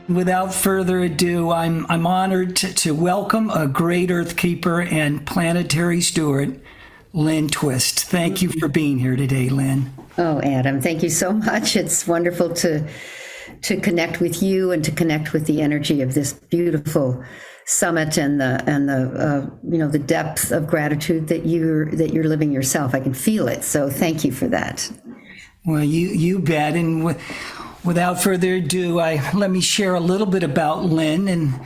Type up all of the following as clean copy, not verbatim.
Without further ado, I'm honored to welcome a great Earth Keeper and planetary steward, Lynne Twist. Thank you for being here today, Lynne. Oh, Adam, thank you so much. It's wonderful to connect with you and to connect with the energy of this beautiful summit and the depth of gratitude that you're living yourself. I can feel it. So thank you for that. Well, you bet. And without further ado, let me share a little bit about Lynne. And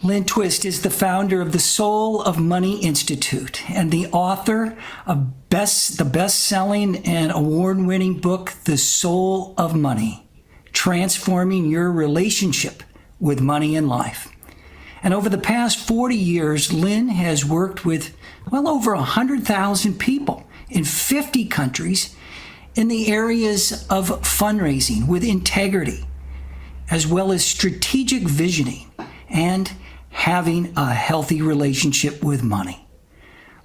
Lynne Twist is the founder of the Soul of Money Institute and the author of the best-selling and award-winning book, The Soul of Money, Transforming Your Relationship with Money and Life. And over the past 40 years, Lynne has worked with well over 100,000 people in 50 countries in the areas of fundraising with integrity, as well as strategic visioning and having a healthy relationship with money.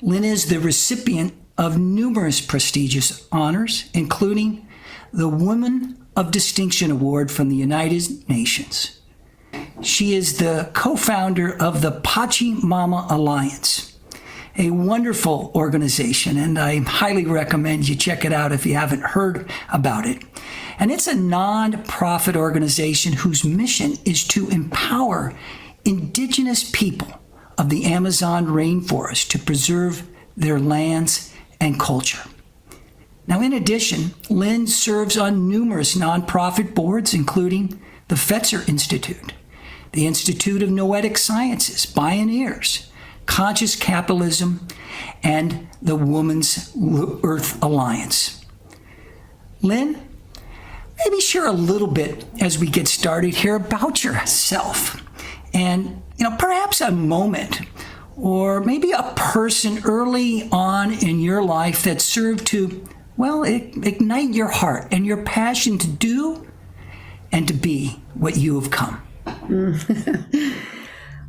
Lynne is the recipient of numerous prestigious honors, including the Woman of Distinction Award from the United Nations. She is the co-founder of the Pachi Mama Alliance, a wonderful organization, and I highly recommend you check it out if you haven't heard about it. And it's a non-profit organization whose mission is to empower indigenous people of the Amazon rainforest to preserve their lands and culture. Now, in addition, Lynne serves on numerous nonprofit boards, including the Fetzer Institute, the Institute of Noetic Sciences, Pioneers, Conscious Capitalism, and the Women's Earth Alliance. Lynne, maybe share a little bit as we get started here about yourself and, perhaps a moment or maybe a person early on in your life that served to, ignite your heart and your passion to do and to be what you have come.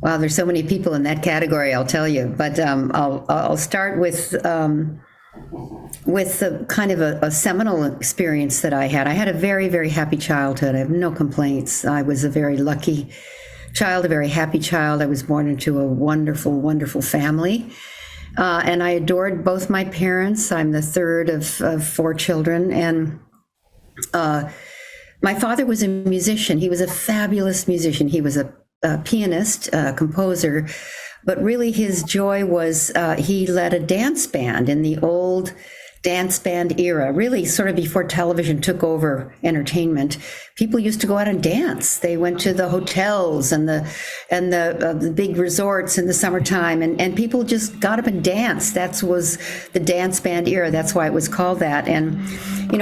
Wow, there's so many people in that category, I'll tell you. But I'll start with the kind of a seminal experience that I had. I had a very, very happy childhood. I have no complaints. I was a very lucky child, a very happy child. I was born into a wonderful, wonderful family. And I adored both my parents. I'm the third of 4 children. And my father was a musician. He was a fabulous musician. He was a pianist, a composer, but really his joy was he led a dance band in the old dance band era, really sort of before television took over entertainment. People used to go out and dance. They went to the hotels and the big resorts in the summertime, and people just got up and danced. That was the dance band era. That's why it was called that. And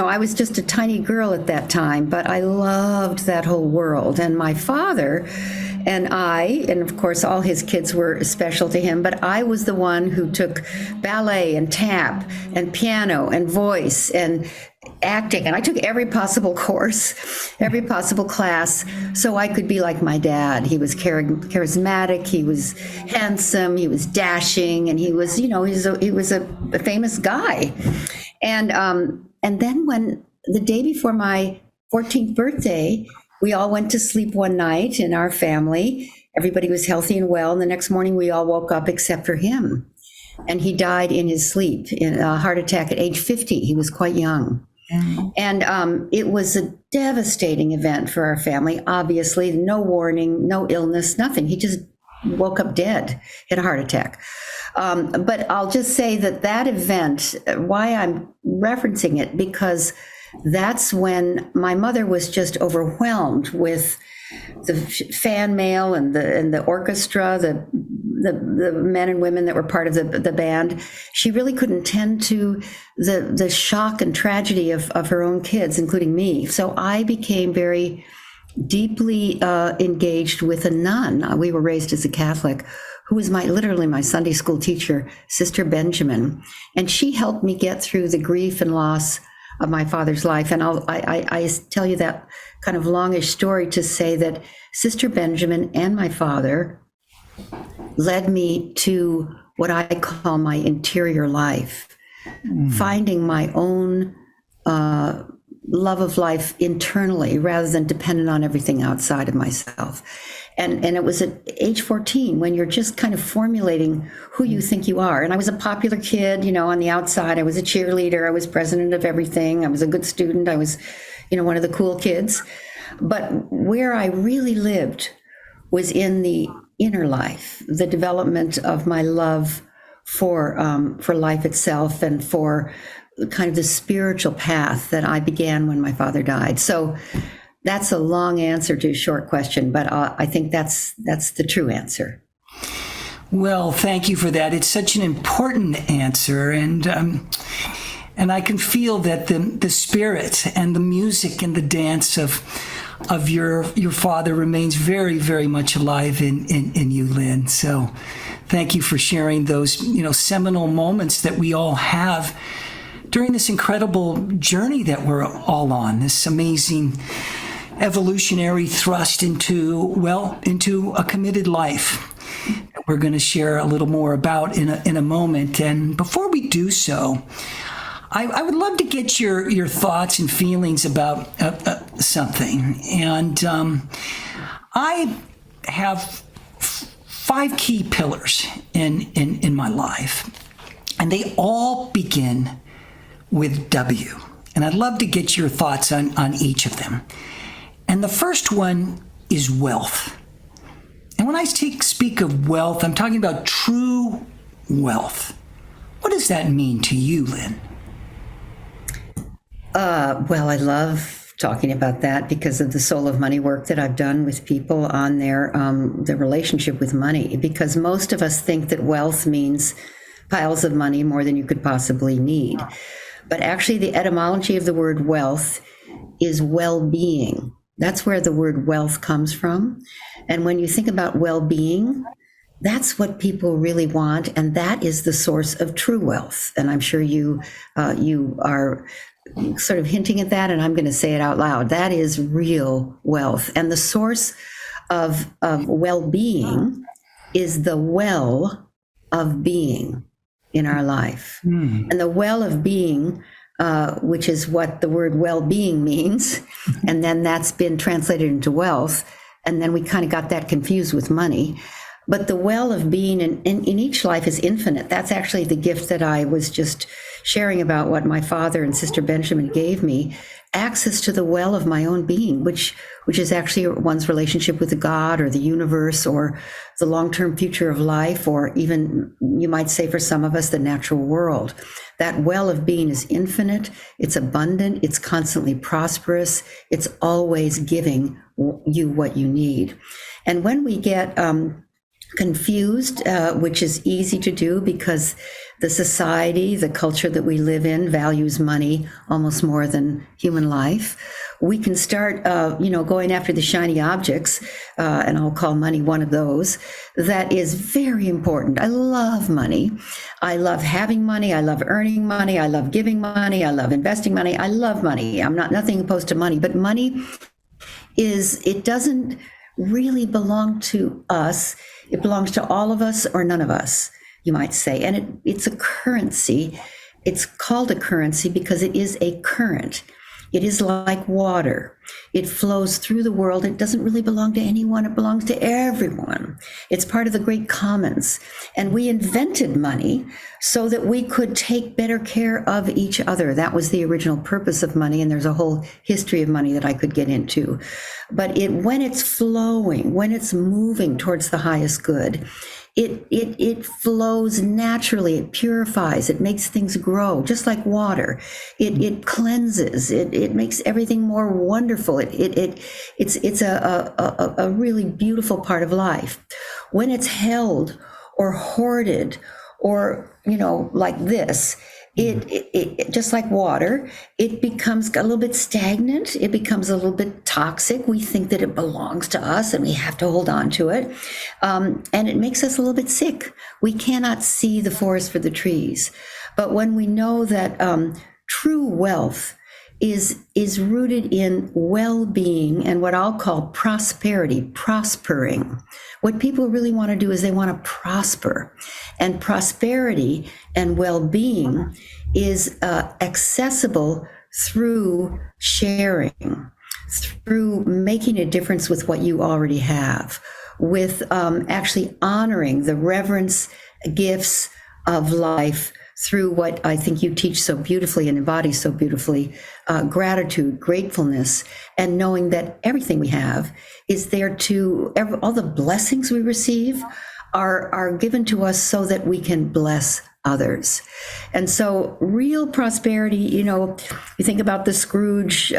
I was just a tiny girl at that time, but I loved that whole world. And my father and of course, all his kids were special to him, but I was the one who took ballet and tap and piano and voice and acting. And I took every possible course, every possible class, so I could be like my dad. He was charismatic, he was handsome, he was dashing, and he was, he was a famous guy. And then when the day before my 14th birthday, we all went to sleep one night in our family. Everybody was healthy and well. And the next morning we all woke up except for him. And he died in his sleep in a heart attack at age 50. He was quite young. Mm-hmm. And it was a devastating event for our family. Obviously, no warning, no illness, nothing. He just woke up dead, had a heart attack. But I'll just say that event, why I'm referencing it, because that's when my mother was just overwhelmed with the fan mail and the orchestra, the men and women that were part of the band. She really couldn't tend to the shock and tragedy of her own kids, including me. So I became very deeply engaged with a nun. We were raised as a Catholic, who was literally my Sunday school teacher, Sister Benjamin. And she helped me get through the grief and loss of my father's life. And I tell you that kind of longish story to say that Sister Benjamin and my father led me to what I call my interior life, finding my own love of life internally rather than dependent on everything outside of myself. And it was at age 14 when you're just kind of formulating who you think you are. And I was a popular kid, on the outside. I was a cheerleader. I was president of everything. I was a good student. I was, one of the cool kids. But where I really lived was in the inner life, the development of my love for life itself and for kind of the spiritual path that I began when my father died. So that's a long answer to a short question, but I think that's the true answer. Well, thank you for that. It's such an important answer, and I can feel that the spirit and the music and the dance of your father remains very, very much alive in you, Lynne. So, thank you for sharing those seminal moments that we all have during this incredible journey that we're all on. This amazing evolutionary thrust into a committed life that we're going to share a little more about in a moment. And before we do so, I would love to get your thoughts and feelings about something. And I have 5 key pillars in my life, and they all begin with W. And I'd love to get your thoughts on each of them. And the first one is wealth. And when I speak of wealth, I'm talking about true wealth. What does that mean to you, Lynne? Well, I love talking about that because of the soul of money work that I've done with people on their relationship with money. Because most of us think that wealth means piles of money, more than you could possibly need. But actually, the etymology of the word wealth is well-being. That's where the word wealth comes from. And when you think about well-being, that's what people really want, and that is the source of true wealth. And I'm sure you are sort of hinting at that, and I'm going to say it out loud. That is real wealth. And the source of well-being is the well of being in our life. And the well of being, which is what the word well-being means, and then that's been translated into wealth, and then we kind of got that confused with money. But the well of being in each life is infinite. That's actually the gift that I was just sharing about, what my father and Sister Benjamin gave me, access to the well of my own being, which is actually one's relationship with the God or the universe or the long-term future of life, or even, you might say for some of us, the natural world. That well of being is infinite, it's abundant, it's constantly prosperous, it's always giving you what you need. And when we get confused, which is easy to do because the society, the culture that we live in values money almost more than human life, we can start, going after the shiny objects, and I'll call money one of those. That is very important. I love money. I love having money. I love earning money. I love giving money. I love investing money. I love money. I'm nothing opposed to money, but money it doesn't really belong to us. It belongs to all of us or none of us, you might say. And it's a currency. It's called a currency because it is a current. It is like water. It flows through the world. It doesn't really belong to anyone. It belongs to everyone. It's part of the great commons. And we invented money so that we could take better care of each other. That was the original purpose of money. And there's a whole history of money that I could get into. But when it's flowing, when it's moving towards the highest good, it flows naturally. It purifies. It makes things grow, just like water. It cleanses. It makes everything more wonderful. It's a really beautiful part of life. When it's held or hoarded, or like this, it just like water, it becomes a little bit stagnant. It becomes a little bit toxic. We think that it belongs to us and we have to hold on to it. And it makes us a little bit sick. We cannot see the forest for the trees. But when we know that true wealth is rooted in well-being and what I'll call prosperity, prospering. What people really want to do is they want to prosper. And prosperity and well-being is accessible through sharing, through making a difference with what you already have, with actually honoring the reverence gifts of life through what I think you teach so beautifully and embody so beautifully, gratitude, gratefulness, and knowing that everything we have is there to, all the blessings we receive are given to us so that we can bless others. And so real prosperity, you think about the Scrooge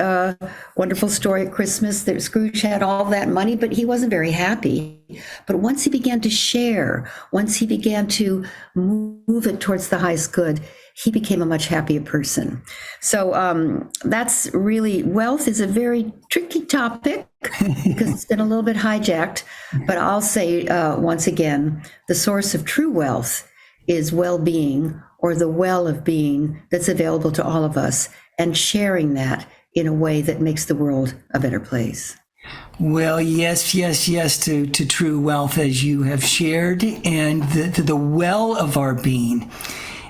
wonderful story at Christmas, that Scrooge had all that money, but he wasn't very happy. But once he began to share, once he began to move it towards the highest good, he became a much happier person. So that's really, wealth is a very tricky topic because it's been a little bit hijacked. But I'll say once again, the source of true wealth is well-being, or the well of being that's available to all of us, and sharing that in a way that makes the world a better place. Well, yes to true wealth, as you have shared, and the well of our being.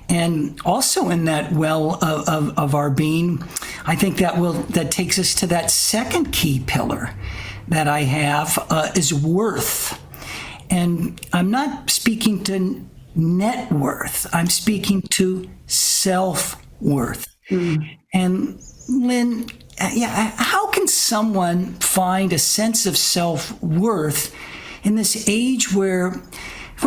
And also in that well of our being, I think that takes us to that second key pillar that I have is worth. And I'm not speaking to net worth. I'm speaking to self-worth. And Lynne, how can someone find a sense of self-worth in this age where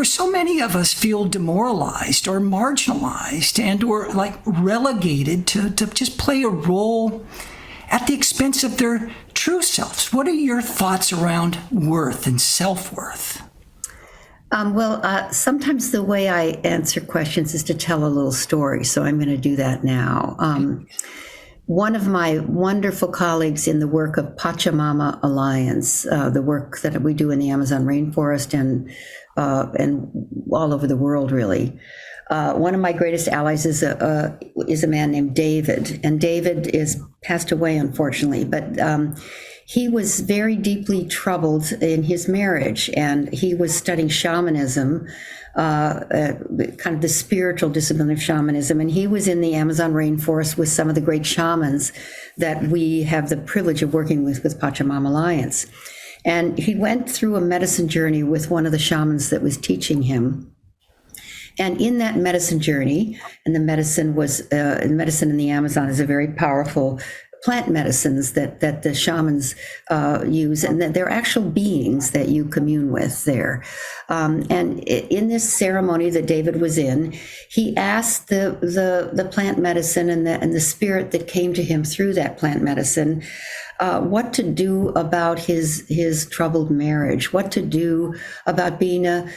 so many of us feel demoralized or marginalized and or like relegated to just play a role at the expense of their true selves? What are your thoughts around worth and self-worth? Sometimes the way I answer questions is to tell a little story, so I'm going to do that now. One of my wonderful colleagues in the work of Pachamama Alliance, the work that we do in the Amazon rainforest and all over the world, really. One of my greatest allies is a man named David, and David is passed away, unfortunately, but he was very deeply troubled in his marriage, and he was studying shamanism, kind of the spiritual discipline of shamanism. And he was in the Amazon rainforest with some of the great shamans that we have the privilege of working with Pachamama Alliance. And he went through a medicine journey with one of the shamans that was teaching him. And in that medicine journey, and the medicine was, medicine in the Amazon is a very powerful plant medicines that the shamans use, and that they're actual beings that you commune with there. And in this ceremony that David was in, he asked the plant medicine and the spirit that came to him through that plant medicine what to do about his troubled marriage, what to do about being a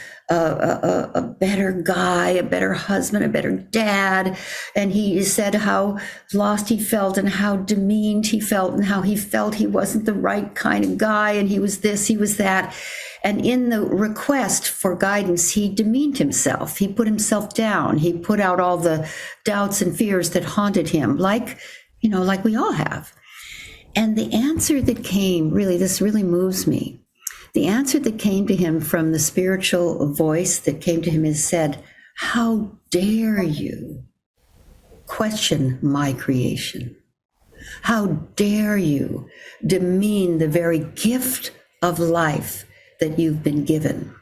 better guy, a better husband, a better dad. And he said how lost he felt and how demeaned he felt and how he felt he wasn't the right kind of guy and he was this, he was that. And in the request for guidance, he demeaned himself. He put himself down. He put out all the doubts and fears that haunted him, like we all have. And the answer that came, this really moves me. The answer that came to him from the spiritual voice that came to him is said, "How dare you question my creation? How dare you demean the very gift of life that you've been given?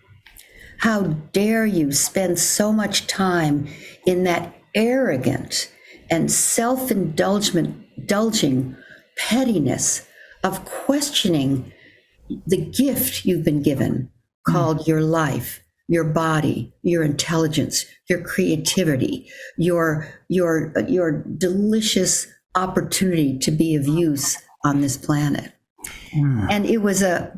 How dare you spend so much time in that arrogant and self-indulging pettiness of questioning the gift you've been given called your life, your body, your intelligence, your creativity, your delicious opportunity to be of use on this planet." And it was a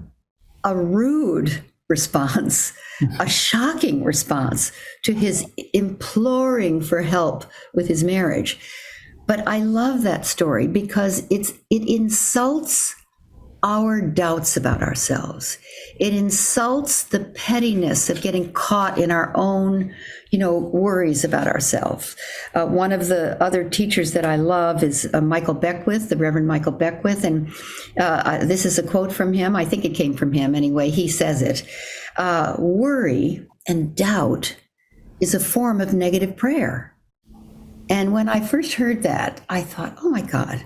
rude response, a shocking response to his imploring for help with his marriage. But I love that story because it insults our doubts about ourselves. It insults the pettiness of getting caught in our own, worries about ourselves. One of the other teachers that I love is Michael Beckwith, the Reverend Michael Beckwith. And this is a quote from him. I think it came from him anyway. He says it. Worry and doubt is a form of negative prayer. And when I first heard that, I thought, oh my God,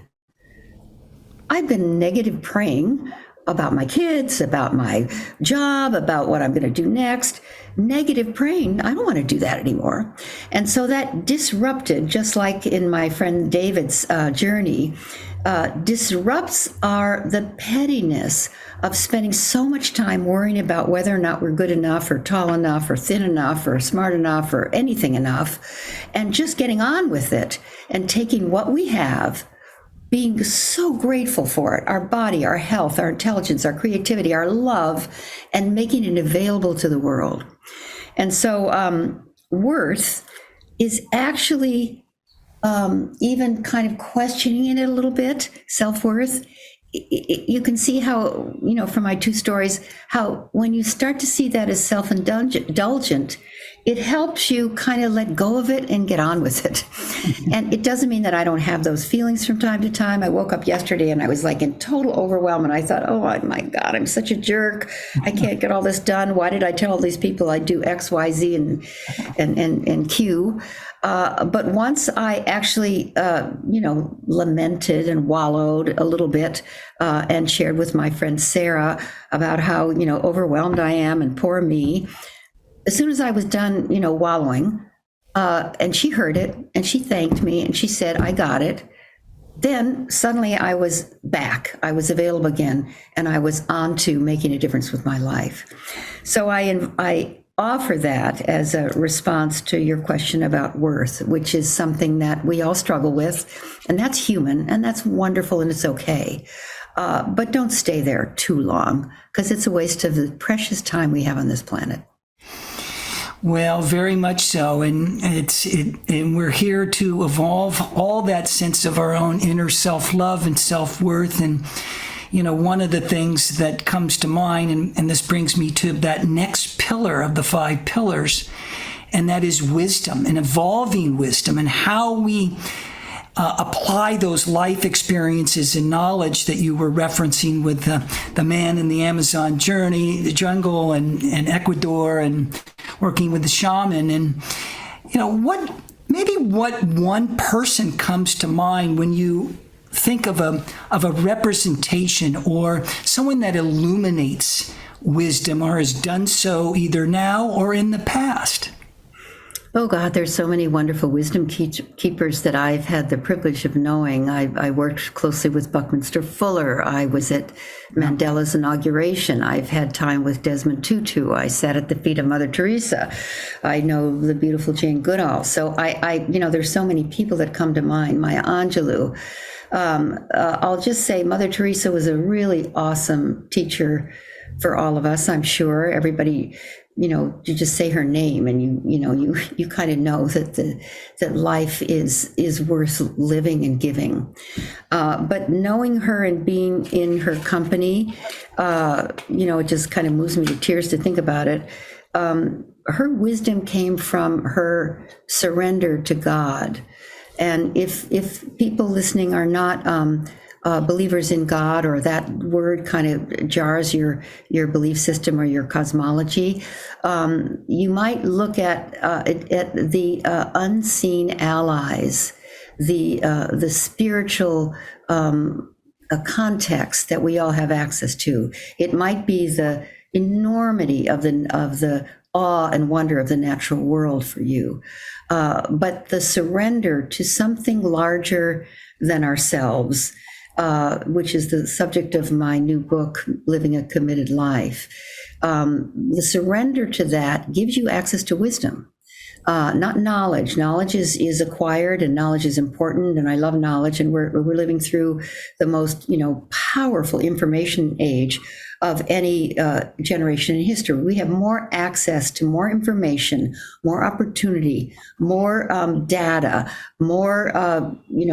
I've been negative praying about my kids, about my job, about what I'm going to do next. Negative praying, I don't want to do that anymore. And so that disrupted, just like in my friend David's journey, disrupts the pettiness of spending so much time worrying about whether or not we're good enough or tall enough or thin enough or smart enough or anything enough, and just getting on with it and taking what we have, being so grateful for it, our body, our health, our intelligence, our creativity, our love, and making it available to the world. And so worth is actually even kind of questioning it a little bit, self-worth. You can see how, from my two stories, how when you start to see that as self-indulgent, it helps you kind of let go of it and get on with it. And it doesn't mean that I don't have those feelings from time to time. I woke up yesterday and I was like in total overwhelm, and I thought, oh my God, I'm such a jerk. I can't get all this done. Why did I tell all these people I do X, Y, Z, and Q? But once I actually, lamented and wallowed a little bit and shared with my friend Sarah about how, overwhelmed I am and poor me, as soon as I was done, wallowing, and she heard it and she thanked me and she said, I got it. Then suddenly I was back. I was available again, and I was on to making a difference with my life. So I offer that as a response to your question about worth, which is something that we all struggle with, and that's human, and that's wonderful, and it's okay. But don't stay there too long, because it's a waste of the precious time we have on this planet. Well, very much so, and and we're here to evolve all that sense of our own inner self-love and self-worth. And one of the things that comes to mind, and this brings me to that next pillar of the 5 pillars, and that is wisdom, and evolving wisdom, and how we apply those life experiences and knowledge that you were referencing with the man in the Amazon journey, the jungle, and Ecuador, and working with the shaman. And what one person comes to mind when you think of a representation or someone that illuminates wisdom or has done so either now or in the past? Oh God, there's so many wonderful wisdom keepers that I've had the privilege of knowing. I worked closely with Buckminster Fuller. I was at Mandela's inauguration. I've had time with Desmond Tutu. I sat at the feet of Mother Teresa. I know the beautiful Jane Goodall. So there's so many people that come to mind. Maya Angelou. I'll just say Mother Teresa was a really awesome teacher for all of us. I'm sure everybody, you just say her name and you kind of know that life is worth living and giving. But knowing her and being in her company, it just kind of moves me to tears to think about it. Her wisdom came from her surrender to God. And if people listening are not believers in God, or that word kind of jars your belief system or your cosmology, you might look at the unseen allies, the spiritual context that we all have access to. It might be the enormity of the awe and wonder of the natural world for you, but the surrender to something larger than ourselves, which is the subject of my new book, Living a Committed Life. The surrender to that gives you access to wisdom, not knowledge. Knowledge is acquired, and knowledge is important, and I love knowledge, and we're living through the most powerful information age. of any generation in history. We have more access to more information, more opportunity, more data, more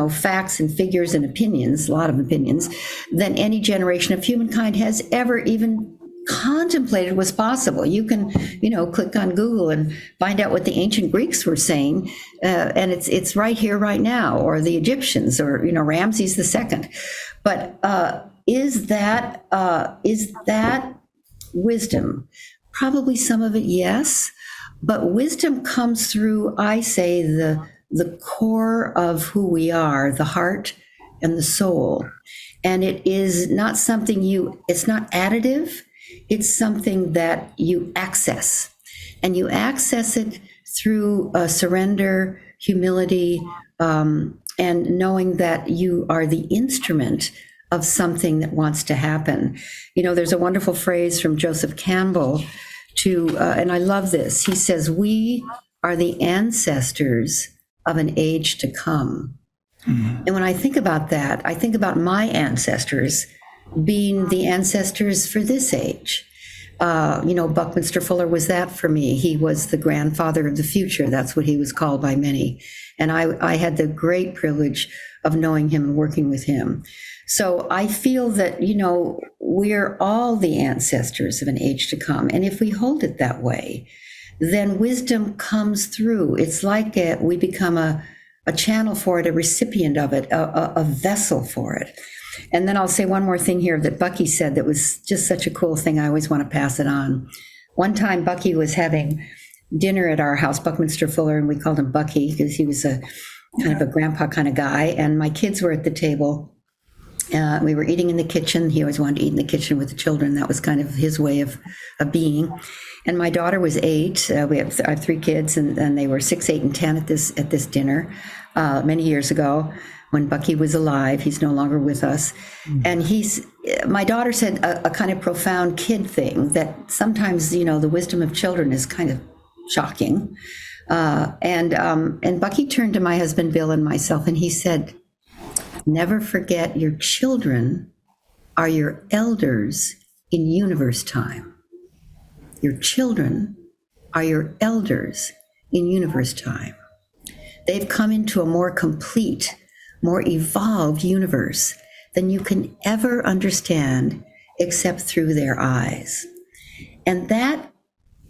facts and figures and opinions, a lot of opinions, than any generation of humankind has ever even contemplated was possible. You can, click on Google and find out what the ancient Greeks were saying, and it's right here, right now, or the Egyptians, or Ramses II. But is that wisdom? Probably some of it, yes. But wisdom comes through, I say, the core of who we are, the heart and the soul, and it is not something it's not additive. It's something that you access, and you access it through surrender, humility, and knowing that you are the instrument of something that wants to happen. There's a wonderful phrase from Joseph Campbell and I love this. He says, "We are the ancestors of an age to come." Mm-hmm. And when I think about that, I think about my ancestors being the ancestors for this age. Buckminster Fuller was that for me. He was the grandfather of the future. That's what he was called by many. And I had the great privilege of knowing him and working with him. So I feel that, we're all the ancestors of an age to come. And if we hold it that way, then wisdom comes through. It's like we become a channel for it, a recipient of it, a vessel for it. And then I'll say one more thing here that Bucky said that was just such a cool thing. I always want to pass it on. One time Bucky was having dinner at our house, Buckminster Fuller, and we called him Bucky because he was a kind of a grandpa kind of guy. And my kids were at the table. We were eating in the kitchen. He always wanted to eat in the kitchen with the children. That was kind of his way of being. And my daughter was 8. I have 3 kids, and they were 6, 8, and 10 at this dinner many years ago, when Bucky was alive. He's no longer with us. Mm-hmm. And my daughter said a kind of profound kid thing that sometimes, the wisdom of children is kind of shocking. And Bucky turned to my husband, Bill, and myself, and he said, "Never forget your children are your elders in universe time. Your children are your elders in universe time. They've come into a more complete, more evolved universe than you can ever understand except through their eyes." And that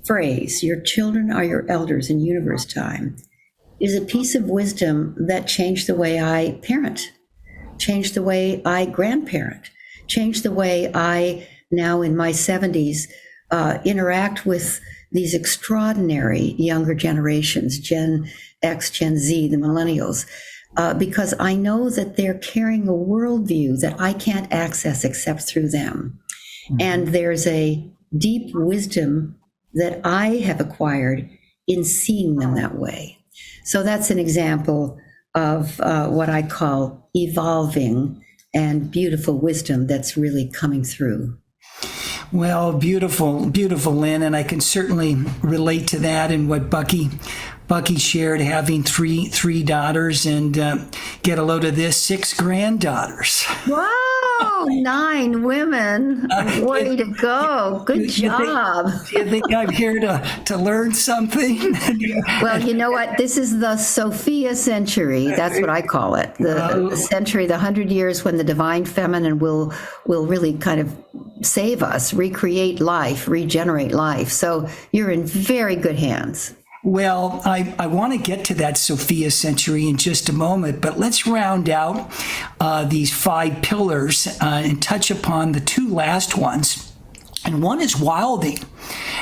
phrase, "your children are your elders in universe time," is a piece of wisdom that changed the way I parent, changed the way I grandparent, changed the way I, now in my 70s, interact with these extraordinary younger generations, Gen X, Gen Z, the millennials, because I know that they're carrying a worldview that I can't access except through them. Mm-hmm. And there's a deep wisdom that I have acquired in seeing them that way. So that's an example of what I call evolving and beautiful wisdom that's really coming through. Well, beautiful, beautiful, Lynn, and I can certainly relate to that and what Bucky shared, having three daughters, and get a load of this, 6 granddaughters. Wow, 9 women. Way to go. Good job. Do you think I'm here to learn something? Well, you know what? This is the Sophia century. That's what I call it. The century, the 100 years when the divine feminine will really kind of save us, recreate life, regenerate life. So you're in very good hands. Well, I want to get to that Sophia century in just a moment, but let's round out these 5 pillars and touch upon the 2 last ones. And one is wilding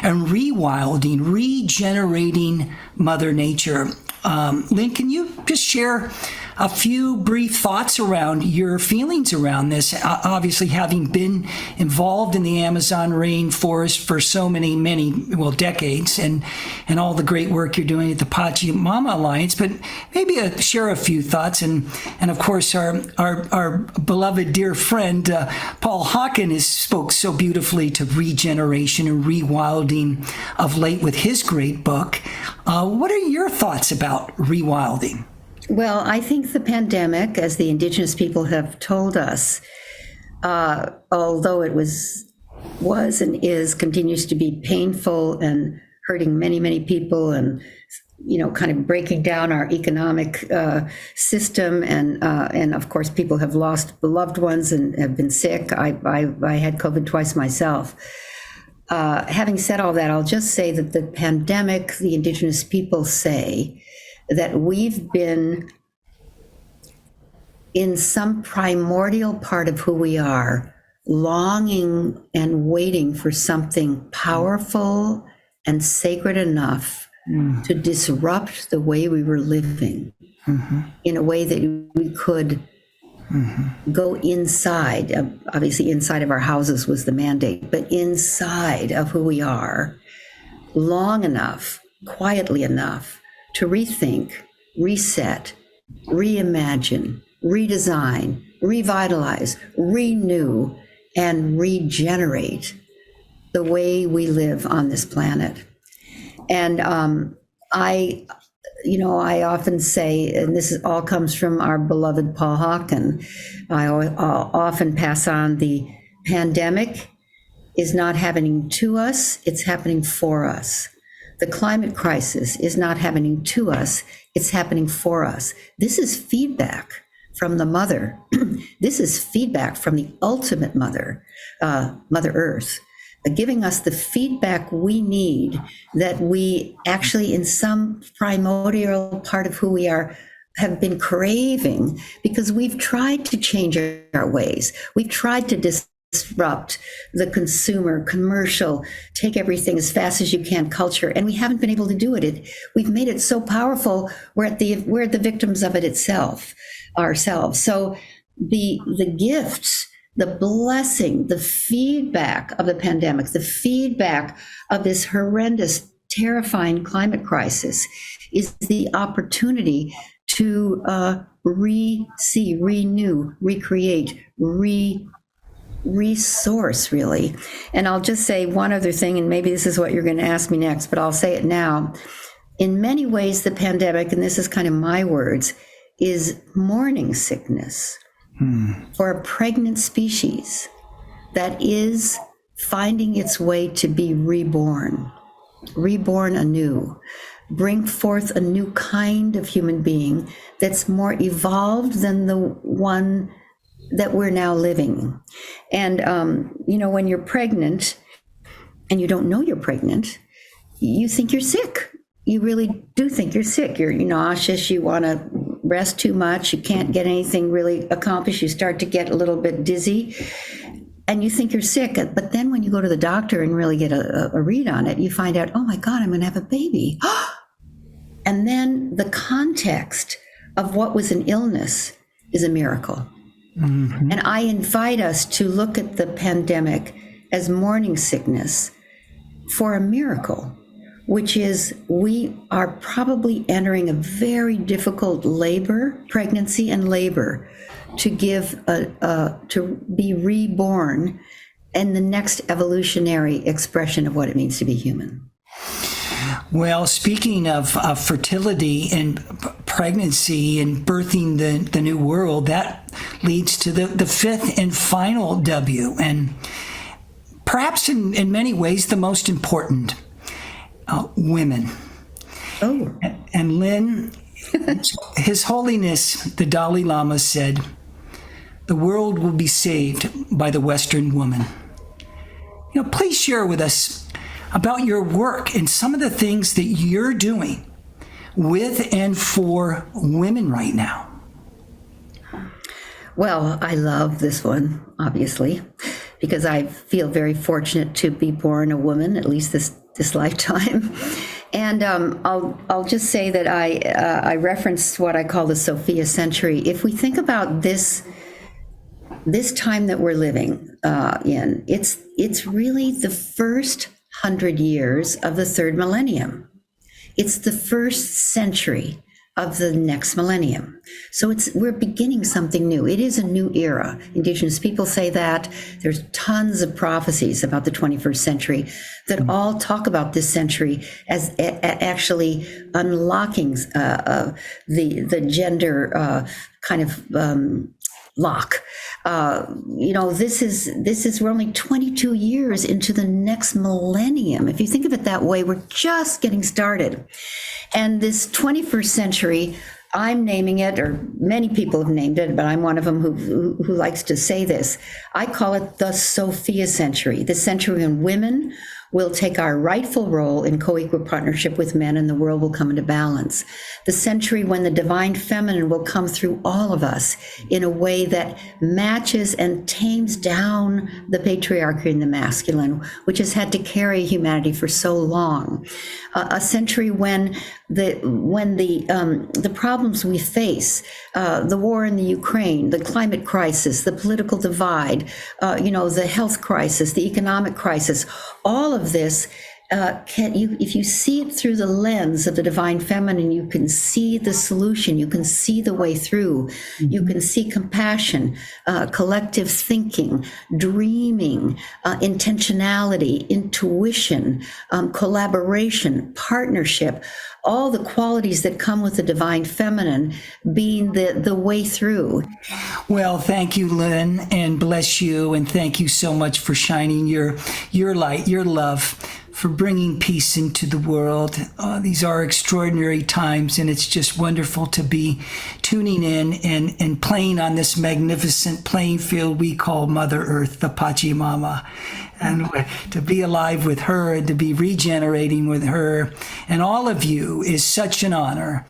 and rewilding, regenerating Mother Nature. Lynn, can you just share a few brief thoughts around your feelings around this? Obviously, having been involved in the Amazon rainforest for so many decades, and all the great work you're doing at the Pachamama Alliance, but maybe share a few thoughts. And of course, our beloved dear friend, Paul Hawken, spoke so beautifully to regeneration and rewilding of late with his great book. What are your thoughts about rewilding? Well, I think the pandemic, as the indigenous people have told us, although it was was and is, continues to be painful and hurting many, many people, and kind of breaking down our economic system, and of course, people have lost beloved ones and have been sick. I had COVID twice myself. Having said all that, I'll just say that the pandemic, the indigenous people say that we've been in some primordial part of who we are, longing and waiting for something powerful and sacred enough to disrupt the way we were living in a way that we could go inside. Obviously, inside of our houses was the mandate, but inside of who we are long enough, quietly enough to rethink, reset, reimagine, redesign, revitalize, renew, and regenerate the way we live on this planet. And I often say, and this all comes from our beloved Paul Hawken, I'll often pass on the pandemic is not happening to us, it's happening for us. The climate crisis is not happening to us, it's happening for us. This is feedback from the mother. This is feedback from the ultimate mother, Mother Earth, giving us the feedback we need, that we actually, in some primordial part of who we are, have been craving, because we've tried to change our ways. We've tried to disrupt the consumer, commercial, take everything as fast as you can culture, and we haven't been able to do it. We've made it so powerful, we're the victims of it ourselves. So the gifts, the blessing, the feedback of the pandemic, the feedback of this horrendous, terrifying climate crisis is the opportunity to re-see, renew, recreate, resource, really. And I'll just say one other thing, and maybe this is what you're going to ask me next, but I'll say it now. In many ways, the pandemic, and this is kind of my words, is morning sickness for a pregnant species that is finding its way to be reborn anew, bring forth a new kind of human being that's more evolved than the one that we're now living. And, when you're pregnant and you don't know you're pregnant, you think you're sick. You really do think you're sick. You're nauseous, you want to rest too much, you can't get anything really accomplished, you start to get a little bit dizzy, and you think you're sick. But then when you go to the doctor and really get a read on it, you find out, oh my God, I'm going to have a baby. And then the context of what was an illness is a miracle. Mm-hmm. And I invite us to look at the pandemic as morning sickness for a miracle, which is we are probably entering a very difficult pregnancy and labor, to be reborn in the next evolutionary expression of what it means to be human. Well, speaking of fertility and pregnancy and birthing the new world, that leads to the fifth and final W, and perhaps in many ways the most important, women. Oh. And Lynne, His Holiness the Dalai Lama said, the world will be saved by the Western woman. Please share with us about your work and some of the things that you're doing with and for women right now. Well, I love this one, obviously, because I feel very fortunate to be born a woman, at least this lifetime. And I'll just say that I referenced what I call the Sophia century. If we think about this time that we're living in, it's really the first 100 years of the third millennium. It's the first century of the next millennium. So we're beginning something new. It is a new era. Indigenous people say that. There's tons of prophecies about the 21st century that all talk about this century as actually unlocking the gender kind of lock. This is we're only 22 years into the next millennium. If you think of it that way, we're just getting started. And this 21st century, I'm naming it, or many people have named it, but I'm one of them who likes to say this. I call it the Sophia century, the century when women will take our rightful role in co-equal partnership with men and the world will come into balance. The century when the divine feminine will come through all of us in a way that matches and tames down the patriarchy and the masculine, which has had to carry humanity for so long. A century when the problems we face, the war in the Ukraine, the climate crisis, the political divide, the health crisis, the economic crisis, all of this, if you see it through the lens of the divine feminine, you can see the solution, you can see the way through, you can see compassion, collective thinking, dreaming, intentionality, intuition, collaboration, partnership, all the qualities that come with the divine feminine being the way through. Well, thank you, Lynn, and bless you, and thank you so much for shining your light, your love, for bringing peace into the world. These are extraordinary times, and it's just wonderful to be tuning in and playing on this magnificent playing field we call Mother Earth, the Pachamama. And to be alive with her and to be regenerating with her and all of you is such an honor.